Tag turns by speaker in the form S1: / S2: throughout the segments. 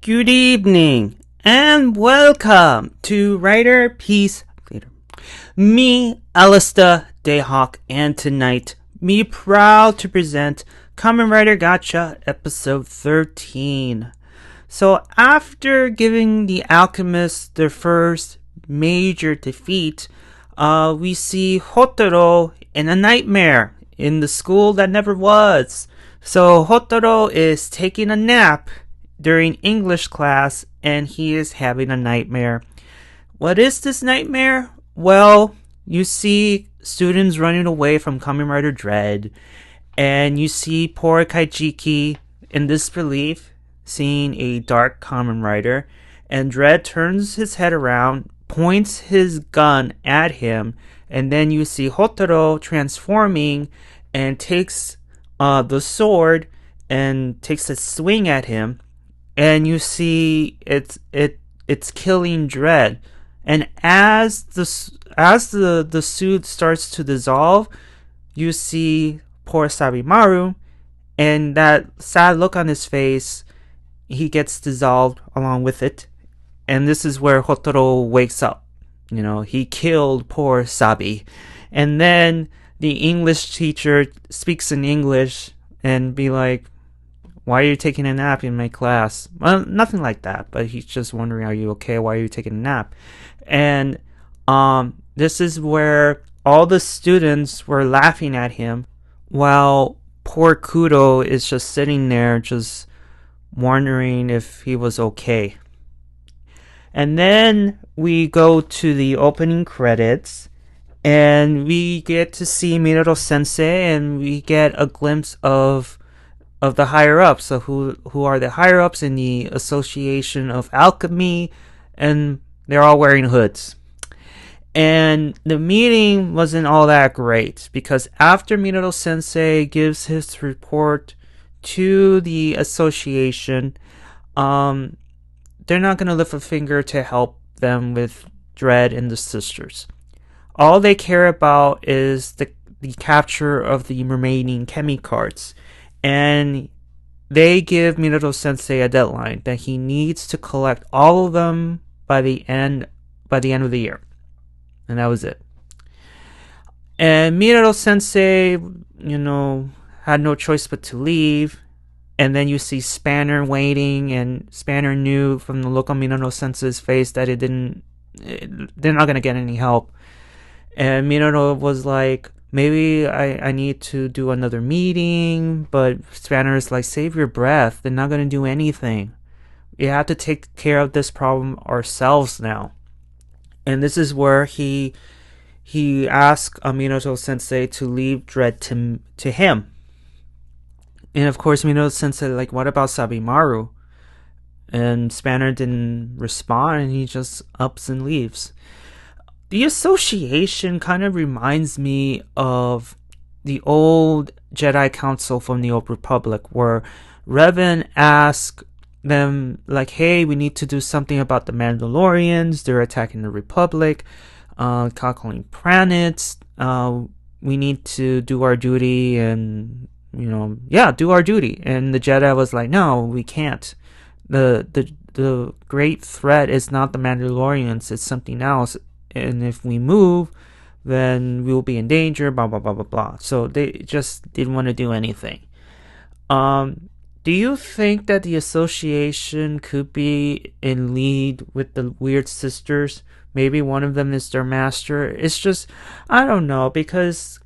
S1: Good evening and welcome to Riderpiece. Me, Alistair Dayhawk, and tonight, me proud to present Kamen Rider Gacha episode 13. So after giving the alchemists their first major defeat, we see Hotaro in a nightmare in the school that never was. So Hotaro is taking a nap during English class and he is having a nightmare. What is this nightmare? Well, you see students running away from Kamen Rider Dread, and you see poor Kajiki in disbelief seeing a dark Kamen Rider, and Dread turns his head around, points his gun at him, and then you see Hotaro transforming and takes the sword and takes a swing at him, and you see it's killing Dread. And as the suit starts to dissolve, you see poor Sabimaru, and that sad look on his face, he gets dissolved along with it. And this is where Hotaro wakes up. You know, he killed poor Sabi. And then the English teacher speaks in English and be like, "Why are you taking a nap in my class?" Well, nothing like that, but he's just wondering, "Are you okay? Why are you taking a nap?" And this is where all the students were laughing at him, while poor Kudo is just sitting there, just wondering if he was okay. And then we go to the opening credits, and we get to see Minato Sensei, and we get a glimpse of the higher-ups. So who are the higher-ups in the Association of Alchemy, and they're all wearing hoods. And the meeting wasn't all that great, because after Minato Sensei gives his report to the association, they're not going to lift a finger to help them with Dread and the sisters. All they care about is the capture of the remaining Chemi cards. And they give Minato Sensei a deadline that he needs to collect all of them by the end of the year. And that was it. And Minato Sensei, had no choice but to leave. And then you see Spanner waiting, and Spanner knew from the look on Minato Sensei's face that they're not going to get any help. And Minato was like, "Maybe I need to do another meeting," but Spanner is like, "Save your breath. They're not going to do anything. We have to take care of this problem ourselves now." And this is where he asked Minato Sensei to leave Dread to him. And of course, Minato Sensei like, "What about Sabimaru?" And Spanner didn't respond, and he just ups and leaves. The association kind of reminds me of the old Jedi Council from the Old Republic, where Revan asked them, like, "Hey, we need to do something about the Mandalorians. They're attacking the Republic, conquering planets. We need to do our duty and, do our duty." And the Jedi was like, "No, we can't. The great threat is not the Mandalorians. It's something else. And if we move, then we'll be in danger, blah, blah, blah, blah, blah." So they just didn't want to do anything. Do you think that the association could be in lead with the Weird Sisters? Maybe one of them is their master. It's just, I don't know, because,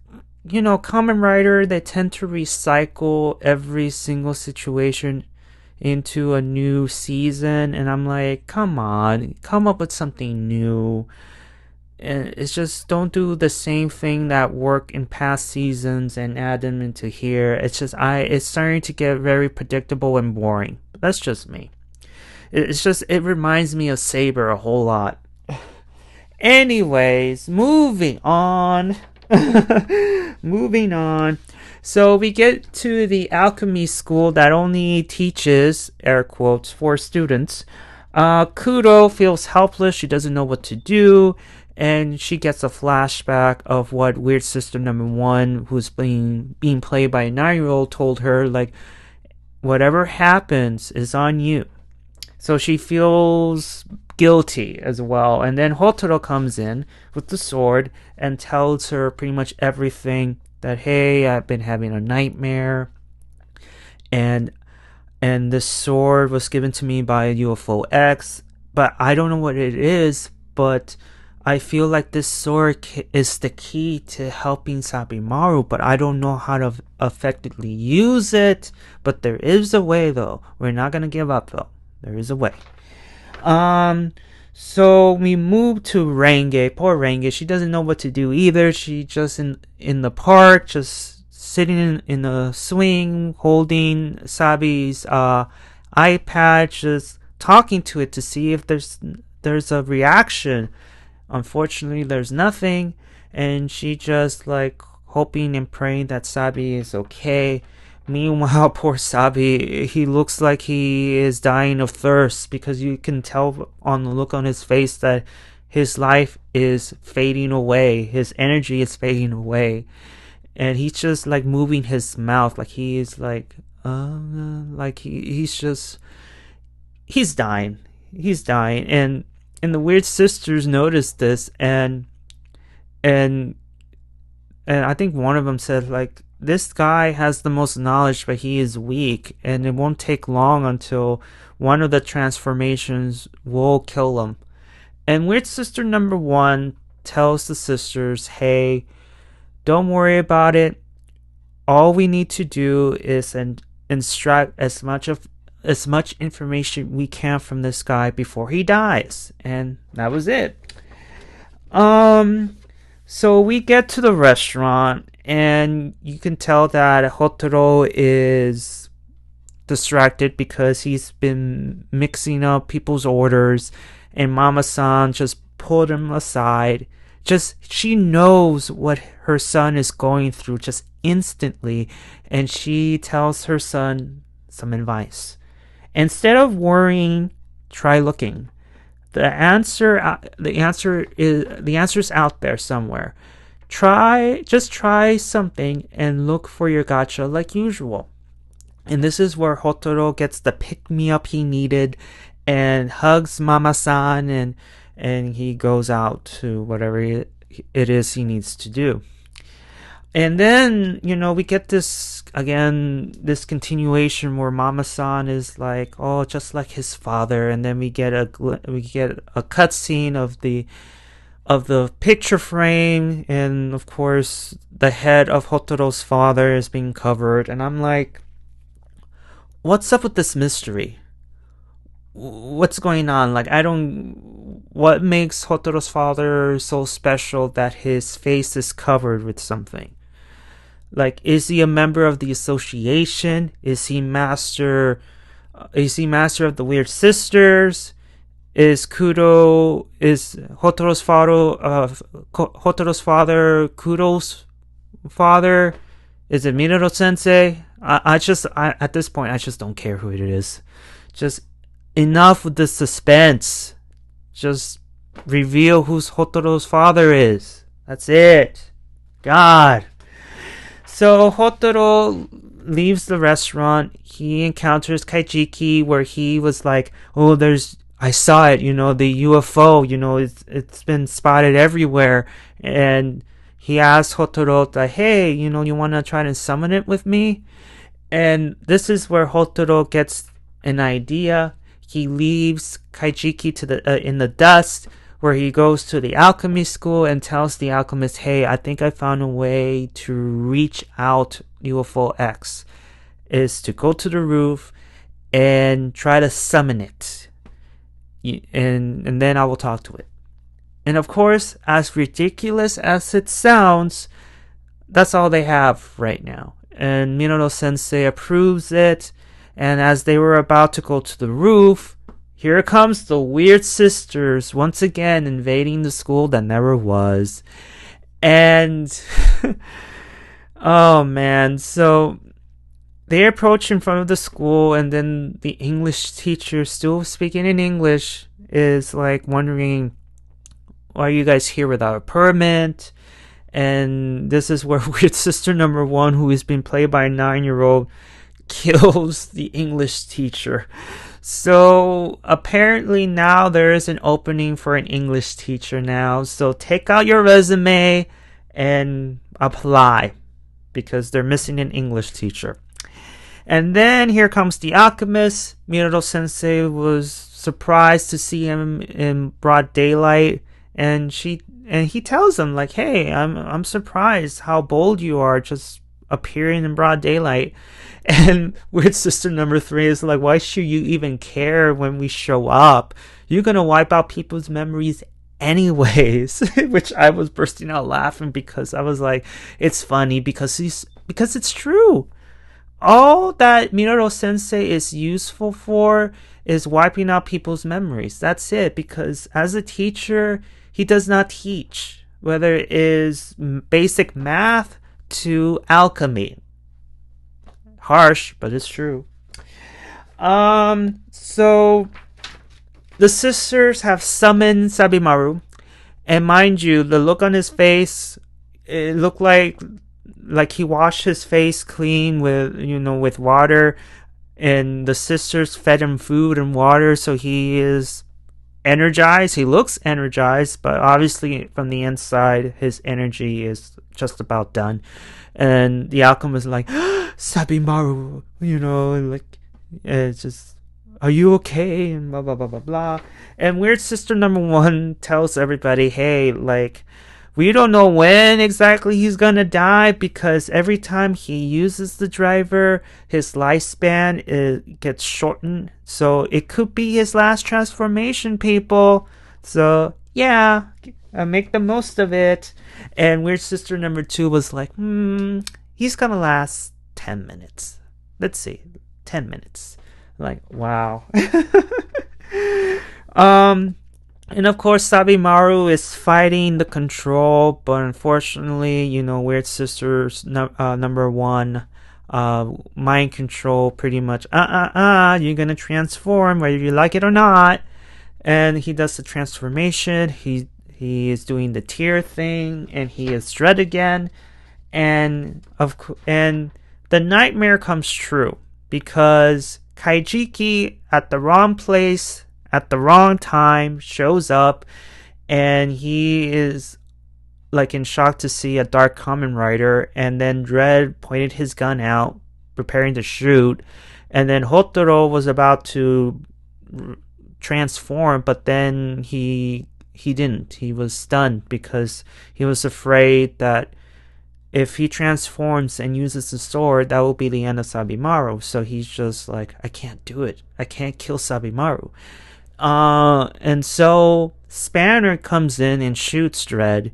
S1: Kamen Rider, they tend to recycle every single situation into a new season. And I'm like, come on, come up with something new. And it's just, don't do the same thing that worked in past seasons and add them into here. It's just, it's starting to get very predictable and boring. But that's just me. It reminds me of Saber a whole lot. Anyways, moving on. Moving on. So we get to the alchemy school that only teaches, air quotes, 4 students. Kudo feels helpless. She doesn't know what to do. And she gets a flashback of what Weird Sister number 1, who's being played by a 9-year-old, told her, like, whatever happens is on you. So she feels guilty as well. And then Hotaro comes in with the sword and tells her pretty much everything, that, hey, I've been having a nightmare, and this sword was given to me by a UFO-X, but I don't know what it is, but I feel like this sword is the key to helping Sabimaru, but I don't know how to effectively use it. But there is a way, though. We're not gonna give up, though. There is a way. So we move to Renge. Poor Renge. She doesn't know what to do either. She just in the park, just sitting in a swing, holding Sabi's iPad, just talking to it to see if there's a reaction. Unfortunately, there's nothing, and she just like hoping and praying that Sabi is okay. Meanwhile, poor Sabi, he looks like he is dying of thirst, because you can tell on the look on his face that his life is fading away. His energy is fading away. And he's just like moving his mouth like he is like he's dying. He's dying. And the weird sisters noticed this, and I think one of them said, like, this guy has the most knowledge, but he is weak, and it won't take long until one of the transformations will kill him. And weird sister number 1 tells the sisters, hey, don't worry about it. All we need to do is extract as much information we can from this guy before he dies. And that was it. So we get to the restaurant, and you can tell that Hotaro is distracted because he's been mixing up people's orders, and Mama-san just pulled him aside. She knows what her son is going through just instantly, and she tells her son some advice. Instead of worrying, try looking. The answer is out there somewhere. Just try something and look for your gacha like usual. And this is where Hotaro gets the pick-me-up he needed and hugs Mama-san, and he goes out to whatever it is he needs to do. And then, we get this continuation where Mama-san is like, oh, just like his father. And then we get a cutscene of the picture frame, and of course the head of Hotaro's father is being covered. And I'm like, what's up with this mystery? What's going on? Like, what makes Hotaro's father so special that his face is covered with something? Like, is he a member of the association? Is he master of the Weird Sisters? Is Hotaro's father Kudo's father? Is it Minato Sensei? I at this point, I just don't care who it is. Just enough with the suspense. Just reveal who Hotaro's father is. That's it. God. So Hotaro leaves the restaurant. He encounters Kajiki, where he was like, oh, I saw it, the UFO, it's been spotted everywhere. And he asked Hotaro that, hey, you want to try to summon it with me? And this is where Hotaro gets an idea. He leaves Kajiki in the dust, where he goes to the alchemy school and tells the alchemist, hey, I think I found a way to reach out UFO-X, is to go to the roof and try to summon it. And then I will talk to it. And of course, as ridiculous as it sounds, that's all they have right now. And Minato Sensei approves it. And as they were about to go to the roof, here comes the Weird Sisters once again invading the school that never was. And oh man, so they approach in front of the school, and then the English teacher, still speaking in English, is like wondering, why are you guys here without a permit? And this is where Weird Sister number 1, who is being played by a 9-year-old, kills the English teacher. So apparently now there is an opening for an English teacher now. So take out your resume and apply because they're missing an English teacher. And then here comes the alchemist. Minato Sensei was surprised to see him in broad daylight, and he tells him like, "Hey, I'm surprised how bold you are, just appearing in broad daylight." And weird sister number 3 is like, "Why should you even care when we show up? You're gonna wipe out people's memories anyways." Which I was bursting out laughing because I was like, it's funny because it's true. All that Minato Sensei is useful for is wiping out people's memories. That's it, because as a teacher, he does not teach, whether it is basic math to alchemy. Harsh, but it's true. So the sisters have summoned Sabimaru, and mind you, the look on his face, it looked like he washed his face clean with water, and the sisters fed him food and water, so he is energized. He looks energized, but obviously from the inside his energy is just about done. And the alchemist is like, Sabimaru, it's just, are you okay? And blah blah blah blah blah. And weird sister number 1 tells everybody, hey, like, we don't know when exactly he's gonna die, because every time he uses the driver, his lifespan gets shortened. So it could be his last transformation, people. So yeah, make the most of it. And weird sister number 2 was like, he's gonna last 10 minutes. Let's see, 10 minutes. Like, wow. And of course, Sabimaru is fighting the control, but unfortunately, Weird Sister's number 1, mind control, pretty much, you're gonna transform whether you like it or not. And he does the transformation. He is doing the tear thing, and he is Dread again. And the nightmare comes true, because Kajiki, at the wrong place at the wrong time, shows up, and he is like in shock to see a dark Kamen Rider. And then Dread pointed his gun out, preparing to shoot, and then Hotaro was about to transform, but then he didn't. He was stunned because he was afraid that if he transforms and uses the sword, that will be the end of Sabimaru. So he's just like, I can't do it. I can't kill Sabimaru. And so Spanner comes in and shoots Dread,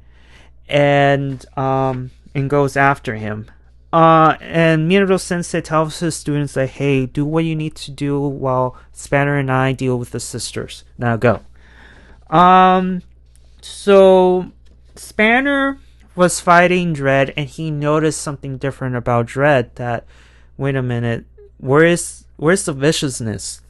S1: and goes after him. And Minato Sensei tells his students like, hey, do what you need to do while Spanner and I deal with the sisters. Now go. So Spanner was fighting Dread, and he noticed something different about Dread. That, wait a minute, where's the viciousness?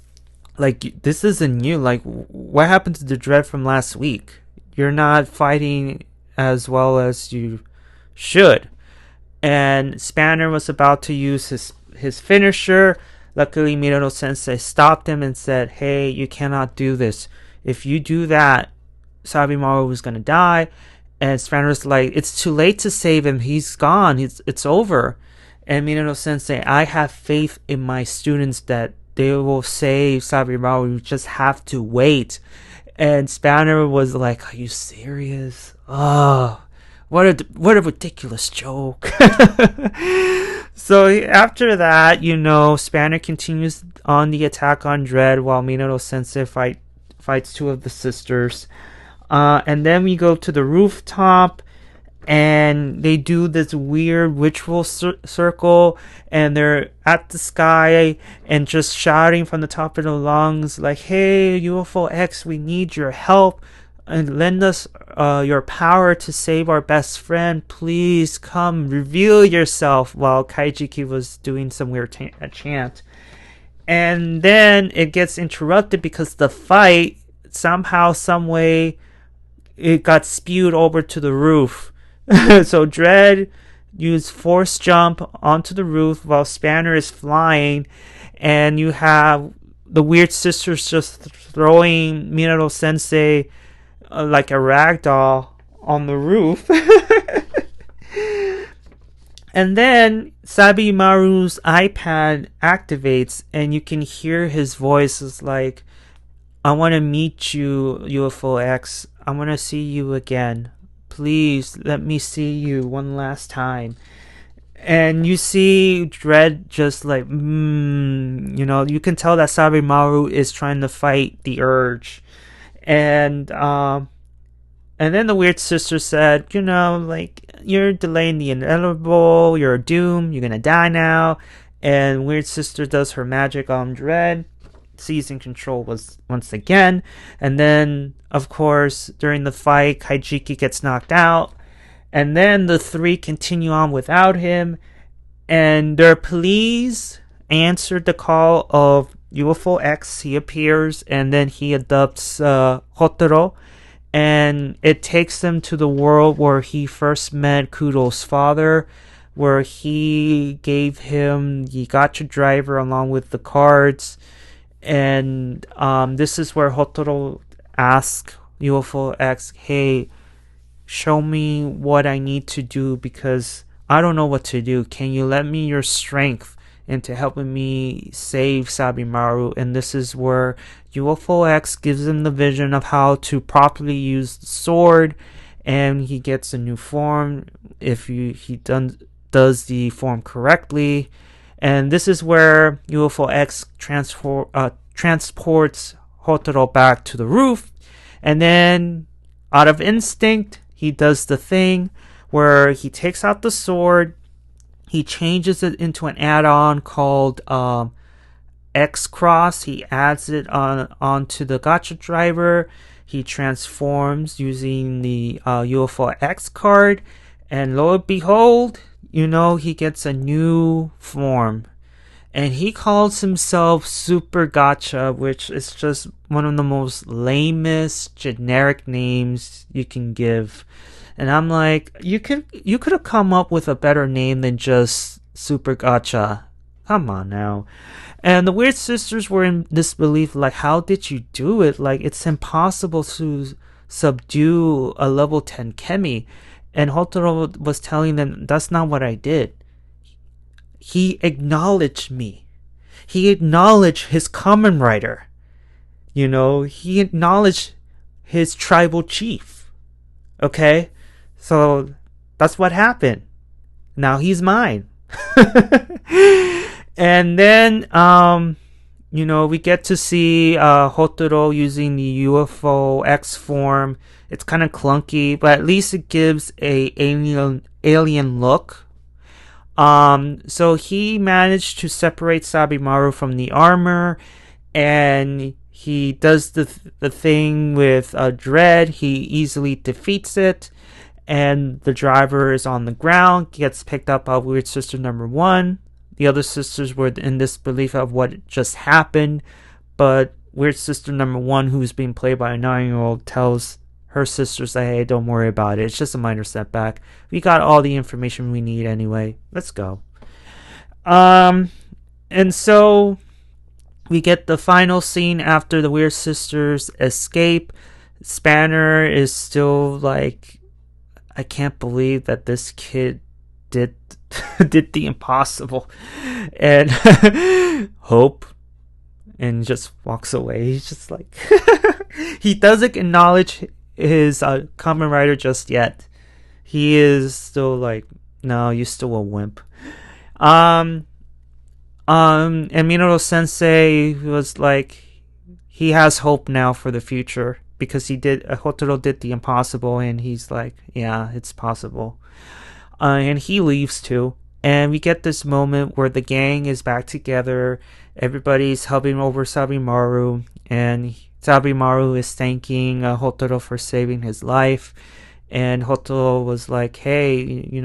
S1: Like, this isn't you. Like, what happened to the Dread from last week? You're not fighting as well as you should. And Spanner was about to use his finisher. Luckily, Minato Sensei stopped him and said, hey, you cannot do this. If you do that, Sabimaru is going to die. And Spanner's like, it's too late to save him. He's gone. It's over. And Minato Sensei, I have faith in my students that they will save Sabimaru. You just have to wait. And Spanner was like, are you serious? Oh, what a ridiculous joke. So after that, Spanner continues on the attack on Dread while Minato Sensei fights 2 of the sisters. And then we go to the rooftop, and they do this weird ritual circle, and they're at the sky and just shouting from the top of their lungs like, hey, UFO-X, we need your help, and lend us your power to save our best friend. Please come, reveal yourself, while Kajiki was doing some weird chant. And then it gets interrupted because the fight, somehow, some way, it got spewed over to the roof. So Dread used force jump onto the roof while Spanner is flying, and you have the weird sister's just throwing Minato Sensei like a rag doll on the roof. And then Sabimaru's iPad activates, and you can hear his voice is like, I want to meet you, UFO-X. I want to see you again. Please let me see you one last time. And you see Dread just like, you can tell that Sabimaru is trying to fight the urge. And then the weird sister said, you're delaying the inevitable, you're doomed, you're gonna die now. And weird sister does her magic on Dread, seizing control once again. And then, of course, during the fight, Kajiki gets knocked out. And then the three continue on without him. And their pleas answered the call of UFO-X. He appears, and then he adopts Hotaro. And it takes them to the world where he first met Kudo's father, where he gave him the gacha driver along with the cards. And this is where Hotaro asks UFO-X, hey, show me what I need to do because I don't know what to do. Can you lend me your strength into helping me save Sabimaru? And this is where UFO-X gives him the vision of how to properly use the sword, and he gets a new form if he does the form correctly. And this is where UFO-X transports Hotaro back to the roof, and then out of instinct he does the thing where he takes out the sword, he changes it into an add-on called X-Cross. He adds it onto the gacha driver. He transforms using the UFO-X card, and lo and behold, he gets a new form. And he calls himself Super Gacha, which is just one of the most lamest generic names you can give. And I'm like, you could have come up with a better name than just Super Gacha. Come on now. And the weird sisters were in disbelief, like, how did you do it? Like, it's impossible to subdue a level 10 Kemi. And Hotaro was telling them, that's not what I did. He acknowledged me. He acknowledged his Kamen Rider. He acknowledged his tribal chief. Okay? So that's what happened. Now he's mine. And then, we get to see Hotaro using the UFO-X form. It's kind of clunky, but at least it gives a alien look. So he managed to separate Sabimaru from the armor, and he does the thing with Dread. He easily defeats it, and the driver is on the ground, gets picked up by Weird Sister number 1. The other sisters were in disbelief of what just happened, but Weird Sister number 1, who's being played by a 9-year-old, tells her sisters that, hey, don't worry about it. It's just a minor setback. We got all the information we need anyway. Let's go. And so we get the final scene after the Weird Sisters escape. Spanner is still like, I can't believe that this kid did the impossible. And Hope, and just walks away. He's just like he doesn't acknowledge his Kamen Rider just yet. He is still like, no, you're still a wimp. And Minato Sensei was like, he has hope now for the future because Hotaro did the impossible, and he's like, yeah, it's possible. And he leaves too. And we get this moment where the gang is back together. Everybody's hubbing over Sabimaru, and Sabimaru is thanking Hotaro for saving his life. And Hotaro was like, hey, you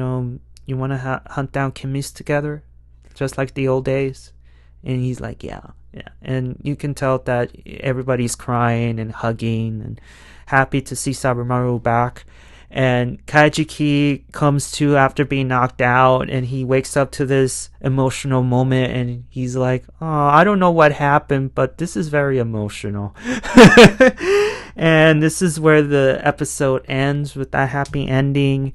S1: want to hunt down Kimis together? Just like the old days? And he's like, yeah. And you can tell that everybody's crying and hugging and happy to see Sabimaru back. and Kajiki comes to after being knocked out, and he wakes up to this emotional moment, and he's like, oh, I don't know what happened, but this is very emotional. And this is where the episode ends with that happy ending.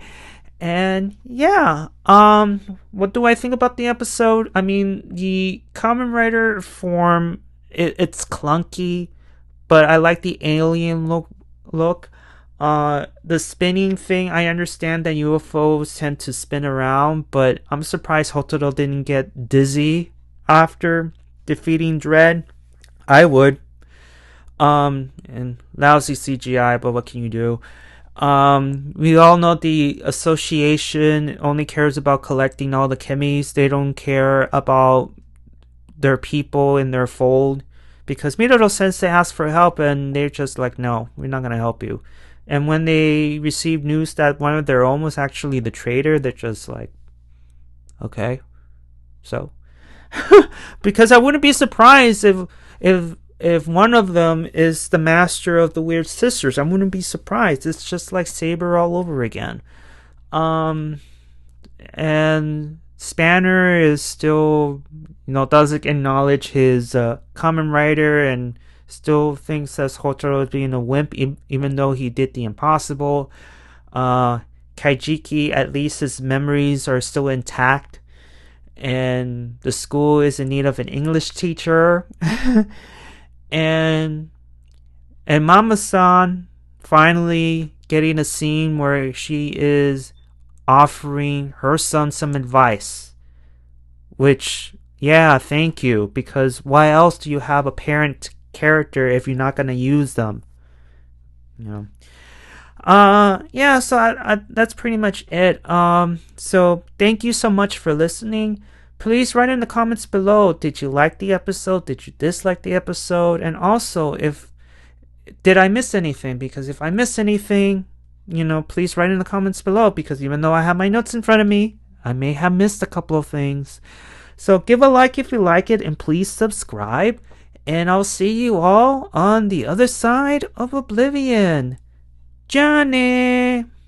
S1: And yeah, what do I think about the episode? I mean, the Kamen Rider form, it's clunky, but I like the alien look. The spinning thing, I understand that UFOs tend to spin around, but I'm surprised Hotaro didn't get dizzy after defeating Dread. I would. And lousy CGI, but what can you do? We all know the association only cares about collecting all the chemies. They don't care about their people in their fold, because Minato Sensei asked for help and they're just like, no, we're not gonna help you. And when they receive news that one of their own was actually the traitor, they're just like, okay, so because I wouldn't be surprised if one of them is the master of the Weird Sisters. I wouldn't be surprised. It's just like Saber all over again. And Spanner is still, doesn't acknowledge his Kamen Rider, and still thinks that Hotaro is being a wimp, even though he did the impossible. Kajiki, at least his memories are still intact, and the school is in need of an English teacher. And mamasan finally getting a scene where she is offering her son some advice, which, yeah, thank you, because why else do you have a parent character if you're not going to use them? Yeah, so I that's pretty much it. So thank you so much for listening. Please write in the comments below, did you like the episode? Did you dislike the episode? And also, did I miss anything? Because if I miss anything, please write in the comments below, because even though I have my notes in front of me, I may have missed a couple of things. So give a like if you like it, and please subscribe. And I'll see you all on the other side of Oblivion. Johnny!